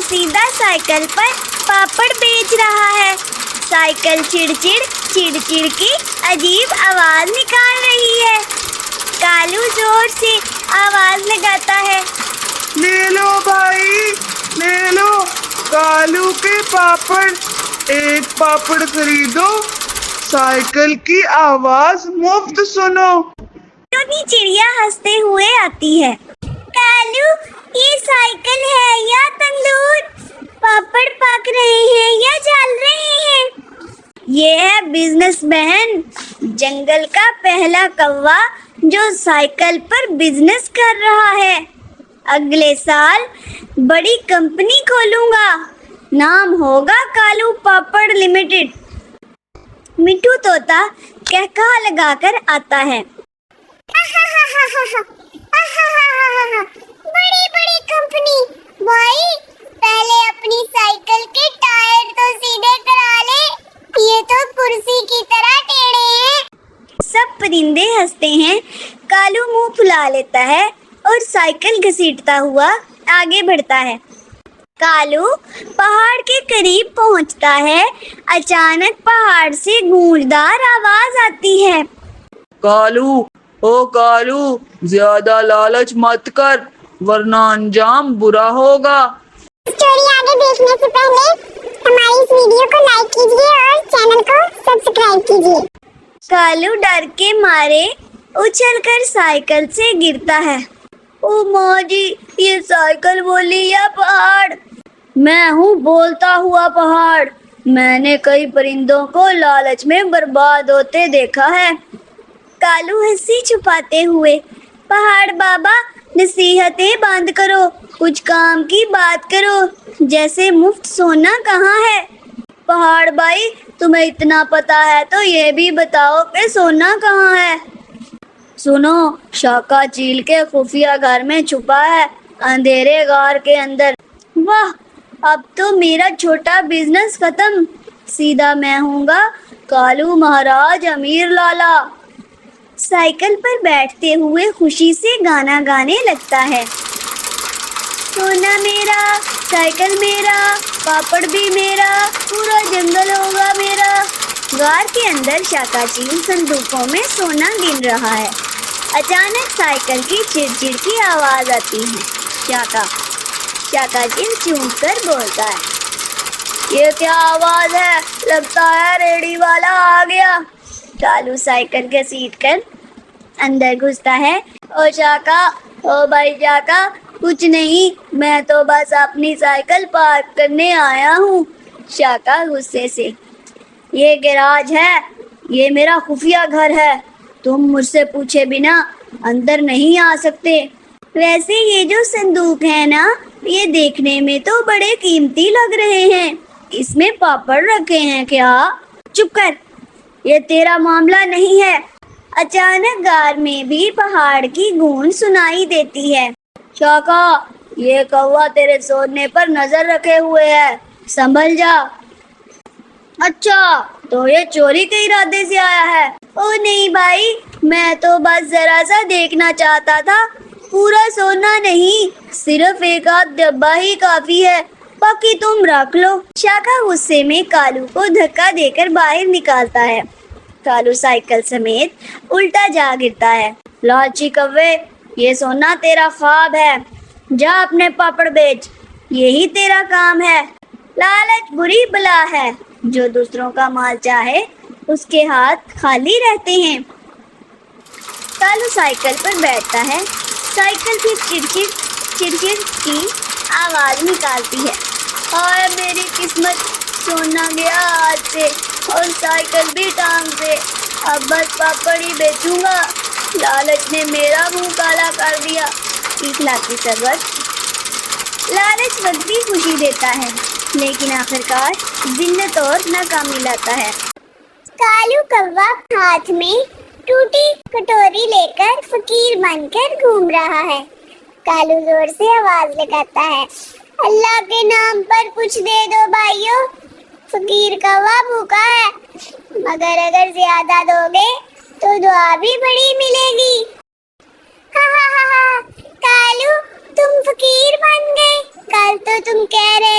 سیدھا سائیکل پر پاپڑ بیچ رہا ہے۔ سائیکل چڑچڑ چڑچڑ کی عجیب آواز نکال رہی ہے۔ کالو زور سے آواز لگاتا ہے، لے لو بھائی، لے لو کالو کے پاپڑ، ایک پاپڑ خریدو، سائیکل کی آواز مفت سنو۔ ٹوٹی چڑیا ہنستے ہوئے آتی ہے۔ کالو، یہ سائیکل ہے یا تندور؟ پاپڑ پک رہے ہیں یا جل رہے ہیں؟ یہ ہے بزنس بہن، جنگل کا پہلا کوا جو سائیکل پر بزنس کر رہا ہے۔ اگلے سال بڑی کمپنی کھولوں گا، نام ہوگا کالو پاپڑ لمیٹڈ۔ مٹھو طوطا کہکہا لگا کر آتا ہے، بڑی بڑی کمپنی بھائی، پہلے اپنی سائیکل کے ٹائر تو سیدھے کرا لے، یہ تو کرسی کی طرح ٹیڑھے ہیں۔ سب پرندے ہنستے ہیں۔ کالو منہ پھلا لیتا ہے اور سائیکل گھسیٹتا ہوا آگے بڑھتا ہے۔ کالو پہاڑ کے قریب پہنچتا ہے۔ اچانک پہاڑ سے گونجدار آواز آتی ہے، کالو، او کالو، زیادہ لالچ مت کر ورنہ انجام برا ہوگا۔ اسٹوری آگے دیکھنے سے پہلے ہماری اس ویڈیو کو لائک کیجیے اور چینل کو سبسکرائب کیجیے۔ کالو ڈر کے مارے اچھل کر سائیکل سے گرتا ہے۔ او ماں جی، یہ سائیکل بولی یا پہاڑ؟ میں ہوں بولتا ہوا پہاڑ۔ میں نے کئی پرندوں کو لالچ میں برباد ہوتے دیکھا ہے۔ کالو ہنسی چھپاتے ہوئے، پہاڑ بابا نصیحتیں بند کرو، کچھ کام کی بات کرو، جیسے مفت سونا کہاں ہے؟ پہاڑ بھائی، تمہیں اتنا پتا ہے تو یہ بھی بتاؤ کہ سونا کہاں ہے؟ سنو، شاکا چیل کے خفیہ گھر میں چھپا ہے، اندھیرے غار کے اندر۔ واہ، اب تو میرا چھوٹا بزنس ختم، سیدھا میں ہوں گا کالو مہاراج امیر لالا۔ سائیکل پر بیٹھتے ہوئے خوشی سے گانا گانے لگتا ہے، سونا میرا، سائیکل میرا، پاپڑ بھی میرا، پورا جنگل ہوگا میرا۔ غار کے اندر شاکا چیل صندوقوں میں سونا گن رہا ہے۔ اچانک سائیکل کی چڑچڑ کی آواز آتی ہے۔ شاکا چیل چونک کر بولتا ہے، یہ کیا آواز ہے؟ لگتا ہے ریڑھی والا آ گیا۔ کالو سائیکل گھسیٹ کر اندر گھستا ہے۔ او شاکا، او بھائی شاکا، کچھ نہیں، میں تو بس اپنی سائیکل پارک کرنے آیا ہوں۔ شاکا غصے سے، یہ گیراج ہے، یہ میرا خفیہ گھر ہے، تم مجھ سے پوچھے بنا اندر نہیں آ سکتے۔ ویسے یہ جو صندوق ہے نا، یہ دیکھنے میں تو بڑے قیمتی لگ رہے ہیں، اس میں پاپڑ رکھے ہیں کیا؟ چپ کر، یہ تیرا معاملہ نہیں ہے۔ اچانک غار میں بھی پہاڑ کی گونج سنائی دیتی ہے، شاکا، یہ کوا تیرے سونے پر نظر رکھے ہوئے ہے، سنبھل جا۔ اچھا، تو یہ چوری کے ارادے سے آیا ہے؟ او نہیں بھائی، میں تو بس ذرا سا دیکھنا چاہتا تھا، پورا سونا نہیں، صرف ایک آدھ ڈبہ ہی کافی ہے، باقی تم رکھ لو۔ شاکا غصے میں کالو کو دھکا دے کر باہر نکالتا ہے۔ کالو سائیکل سمیت الٹا جا گرتا ہے۔ لالچی کوے، یہ سونا تیرا خواب ہے، جا اپنے پاپڑ بیچ، یہی تیرا کام ہے۔ لالچ بری بلا ہے، جو دوسروں کا مال چاہے اس کے ہاتھ خالی رہتے ہیں۔ کالو سائیکل پر بیٹھتا ہے، سائیکل کی چڑچڑ کی آواز نکالتی ہے، ہائے میری قسمت، سونا گیا ہاتھ سے اور سائیکل بھی ٹانگ سے، اب بس پاپڑ ہی بیچوں گا، لالچ نے میرا منہ کالا کر دیا۔ اخلاقی سبق، لالچ وقتی خوشی دیتا ہے لیکن آخرکار ذلت اور ناکامی لاتا ہے۔ کالو کوا ہاتھ میں ٹوٹی کٹوری لے کر فقیر بن کر گھوم رہا ہے۔ کالو زور سے آواز لگاتا ہے، اللہ کے نام پر کچھ دے دو بھائیو، فقیر کوا بھوکا ہے، مگر اگر زیادہ دو گے تو دعا بھی بڑی ملے گی۔ ہاں ہاں ہاں، کالو تم فقیر بن گئے، کل تو تم کہہ رہے